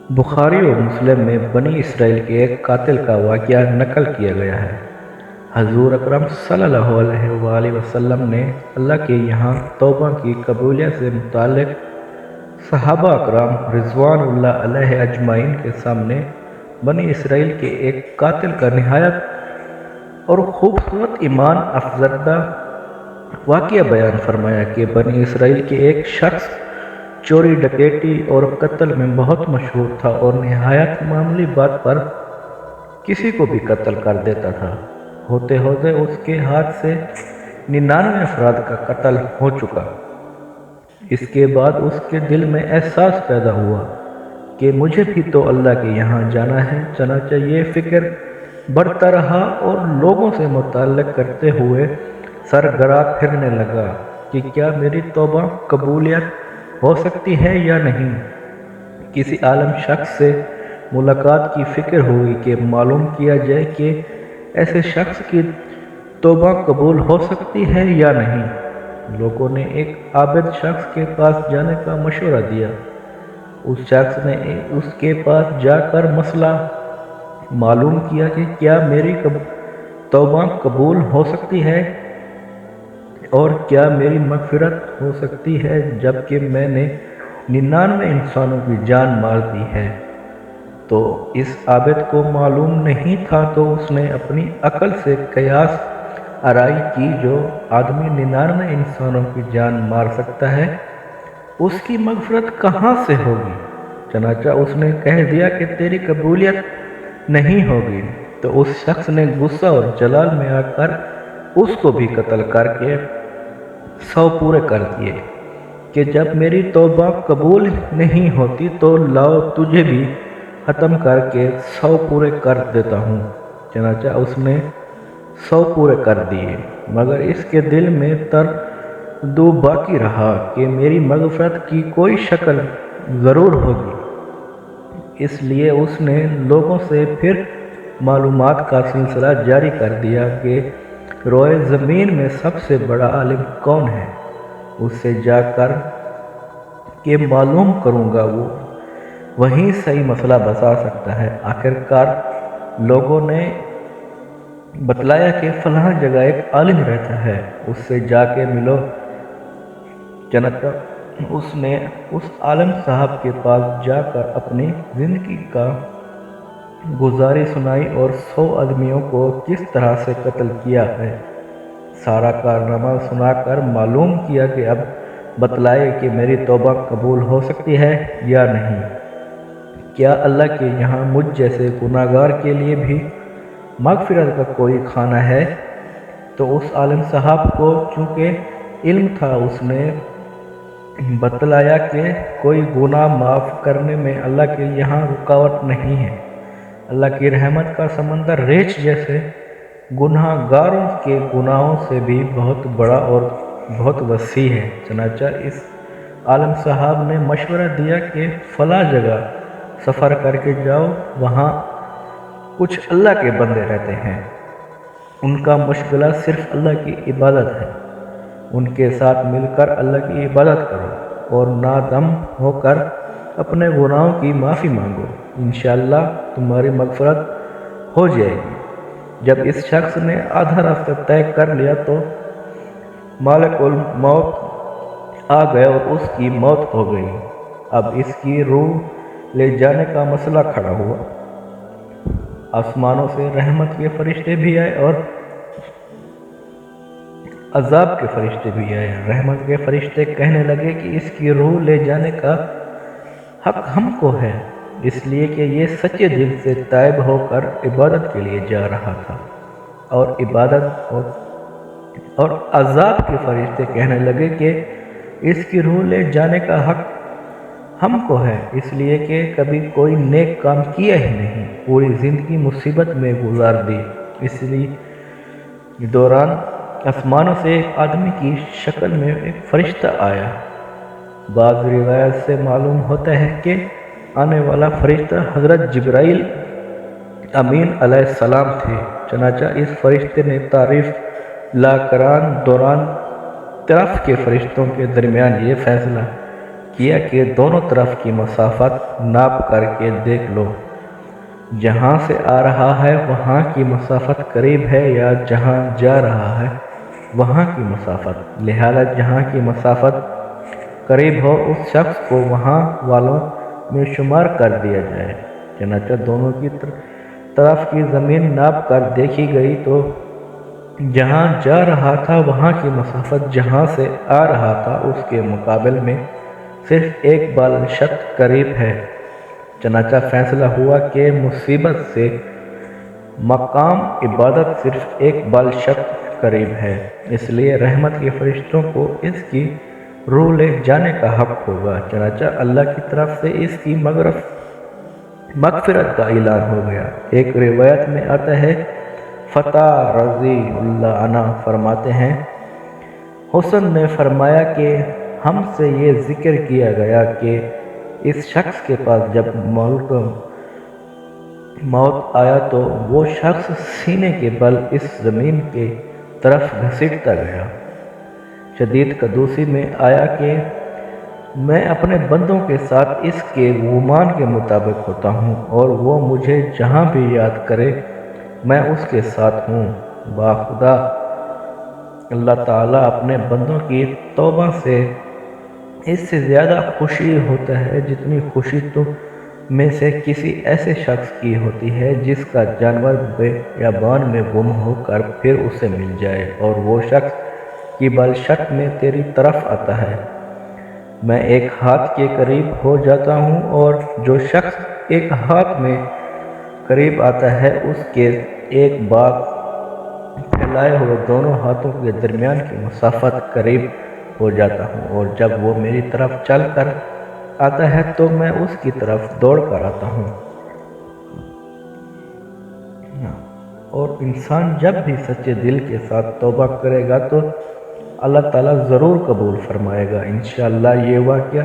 بخاری و مسلم میں بنی اسرائیل کے ایک قاتل کا واقعہ نقل کیا گیا ہے۔ حضور اکرم صلی اللہ علیہ وآلہ وسلم نے اللہ کے یہاں توبہ کی قبولیت سے متعلق صحابہ اکرام رضوان اللہ علیہ اجمعین کے سامنے بنی اسرائیل کے ایک قاتل کا نہایت اور خوبصورت ایمان افزدہ واقعہ بیان فرمایا کہ بنی اسرائیل کے ایک شخص چوری ڈکیٹی اور قتل میں بہت مشہور تھا اور نہایت معمولی بات پر کسی کو بھی قتل کر دیتا تھا۔ ہوتے ہوتے اس کے ہاتھ سے 99 افراد کا قتل ہو چکا۔ اس کے بعد اس کے دل میں احساس پیدا ہوا کہ مجھے بھی تو اللہ کے یہاں جانا ہے۔ چنانچہ یہ فکر بڑھتا رہا اور لوگوں سے متعلق کرتے ہوئے سرگرا پھرنے لگا کہ کیا میری توبہ قبولیت ہو سکتی ہے یا نہیں۔ کسی عالم شخص سے ملاقات کی فکر ہوئی کہ معلوم کیا جائے کہ ایسے شخص کی توبہ قبول ہو سکتی ہے یا نہیں۔ لوگوں نے ایک عابد شخص کے پاس جانے کا مشورہ دیا۔ اس شخص نے اس کے پاس جا کر مسئلہ معلوم کیا کہ کیا میری توبہ قبول ہو سکتی ہے اور کیا میری مغفرت ہو سکتی ہے جبکہ میں نے 99 انسانوں کی جان مار دی ہے۔ تو اس عابد کو معلوم نہیں تھا تو اس نے اپنی عقل سے قیاس آرائی کی، جو آدمی 99 انسانوں کی جان مار سکتا ہے اس کی مغفرت کہاں سے ہوگی؟ چنانچہ اس نے کہہ دیا کہ تیری قبولیت نہیں ہوگی۔ تو اس شخص نے غصہ اور جلال میں آ کر اس کو بھی قتل کر کے 100 پورے کر دیے کہ جب میری توبہ قبول نہیں ہوتی تو لاؤ تجھے بھی ختم کر کے 100 پورے کر دیتا ہوں۔ چنانچہ اس نے 100 پورے کر دیے، مگر اس کے دل میں تردو باقی رہا کہ میری مغفرت کی کوئی شکل ضرور ہوگی۔ اس لیے اس نے لوگوں سے پھر معلومات کا سلسلہ جاری کر دیا کہ روئے زمین میں سب سے بڑا عالم کون ہے، اس سے جا کر کہ معلوم کروں گا، وہ وہیں صحیح مسئلہ بتا سکتا ہے۔ آخرکار لوگوں نے بتلایا کہ فلاں جگہ ایک عالم رہتا ہے، اس سے جا کے ملو۔ چنانچہ اس نے اس عالم صاحب کے پاس جا کر اپنی زندگی کا گزاری سنائی اور 100 آدمیوں کو کس طرح سے قتل کیا ہے سارا کارنامہ سنا کر معلوم کیا کہ اب بتلائے کہ میری توبہ قبول ہو سکتی ہے یا نہیں۔ کیا اللہ کے یہاں مجھ جیسے گناہگار کے لیے بھی مغفرت کا کوئی خانہ ہے؟ تو اس عالم صاحب کو چونکہ علم تھا، اس نے بتلایا کہ کوئی گناہ معاف کرنے میں اللہ کے یہاں رکاوٹ نہیں ہے۔ اللہ کی رحمت کا سمندر ریچھ جیسے گناہ گاروں کے گناہوں سے بھی بہت بڑا اور بہت وسیع ہے۔ چنانچہ اس عالم صاحب نے مشورہ دیا کہ فلاں جگہ سفر کر کے جاؤ، وہاں کچھ اللہ کے بندے رہتے ہیں، ان کا مشغلہ صرف اللہ کی عبادت ہے، ان کے ساتھ مل کر اللہ کی عبادت کرو اور نادم ہو کر اپنے گناہوں کی معافی مانگو، انشاءاللہ تمہاری مغفرت ہو جائے گی۔ جب اس شخص نے آدھا راستہ طے کر لیا تو مالک الموت آ گیا اور اس کی موت ہو گئی۔ اب اس کی روح لے جانے کا مسئلہ کھڑا ہوا۔ آسمانوں سے رحمت کے فرشتے بھی آئے اور عذاب کے فرشتے بھی آئے۔ رحمت کے فرشتے کہنے لگے کہ اس کی روح لے جانے کا حق ہم کو ہے، اس لیے کہ یہ سچے دل سے تائب ہو کر عبادت کے لیے جا رہا تھا۔ اور عذاب کے فرشتے کہنے لگے کہ اس کی روح لے جانے کا حق ہم کو ہے، اس لیے کہ کبھی کوئی نیک کام کیا ہی نہیں، پوری زندگی مصیبت میں گزار دی۔ اس لیے دوران آسمانوں سے ایک آدمی کی شکل میں ایک فرشتہ آیا۔ بعض روایات سے معلوم ہوتا ہے کہ آنے والا فرشتہ حضرت جبرائیل امین علیہ السلام تھے۔ چنانچہ اس فرشتے نے تعریف لا کران دوران طرف کے فرشتوں کے درمیان یہ فیصلہ کیا کہ دونوں طرف کی مسافت ناپ کر کے دیکھ لو، جہاں سے آ رہا ہے وہاں کی مسافت قریب ہے یا جہاں جا رہا ہے وہاں کی مسافت، لہذا جہاں کی مسافت قریب ہو اس شخص کو وہاں والوں میں شمار کر دیا جائے۔ چنانچہ دونوں کی طرف کی زمین ناپ کر دیکھی گئی تو جہاں جا رہا تھا وہاں کی مسافت جہاں سے آ رہا تھا اس کے مقابل میں صرف ایک بالشت قریب ہے۔ چنانچہ فیصلہ ہوا کہ مصیبت سے مقام عبادت صرف ایک بالشت قریب ہے، اس لیے رحمت کے فرشتوں کو اس کی روح لے جانے کا حق ہوگا۔ چنانچہ اللہ کی طرف سے اس کی مغفرت کا اعلان ہو گیا۔ ایک روایت میں آتا ہے، فتح رضی اللہ عنہ فرماتے ہیں، حسن نے فرمایا کہ ہم سے یہ ذکر کیا گیا کہ اس شخص کے پاس جب موت آیا تو وہ شخص سینے کے بل اس زمین کی طرف گھسیٹتا گیا۔ شدید قدوسی میں آیا کہ میں اپنے بندوں کے ساتھ اس کے گمان کے مطابق ہوتا ہوں اور وہ مجھے جہاں بھی یاد کرے میں اس کے ساتھ ہوں۔ باخدا اللہ تعالیٰ اپنے بندوں کی توبہ سے اس سے زیادہ خوشی ہوتا ہے جتنی خوشی تم میں سے کسی ایسے شخص کی ہوتی ہے جس کا جانور بیابان میں گم ہو کر پھر اسے مل جائے اور وہ شخص کی بالشت میں تیری طرف آتا ہے۔ میں ایک ہاتھ کے قریب ہو جاتا ہوں اور جو شخص ایک ہاتھ میں قریب آتا ہے اس کے ایک باغ پھیلائے ہوئے دونوں ہاتھوں کے درمیان کی مسافت قریب ہو جاتا ہوں، اور جب وہ میری طرف چل کر آتا ہے تو میں اس کی طرف دوڑ کر آتا ہوں۔ اور انسان جب بھی سچے دل کے ساتھ توبہ کرے گا تو اللہ تعالیٰ ضرور قبول فرمائے گا۔ انشاءاللہ یہ واقعہ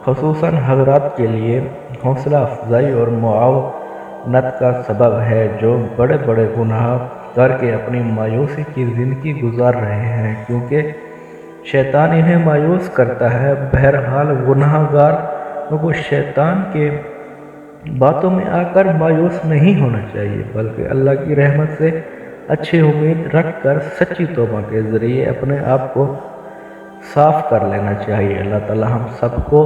خصوصاً حضرات کے لیے حوصلہ افزائی اور معاونت کا سبب ہے جو بڑے بڑے گناہ کر کے اپنی مایوسی کی زندگی گزار رہے ہیں، کیونکہ شیطان انہیں مایوس کرتا ہے۔ بہرحال گناہ گار کو شیطان کے باتوں میں آ کر مایوس نہیں ہونا چاہیے، بلکہ اللہ کی رحمت سے اچھی امید رکھ کر سچی توبہ کے ذریعے اپنے آپ کو صاف کر لینا چاہیے۔ اللہ تعالی ہم سب کو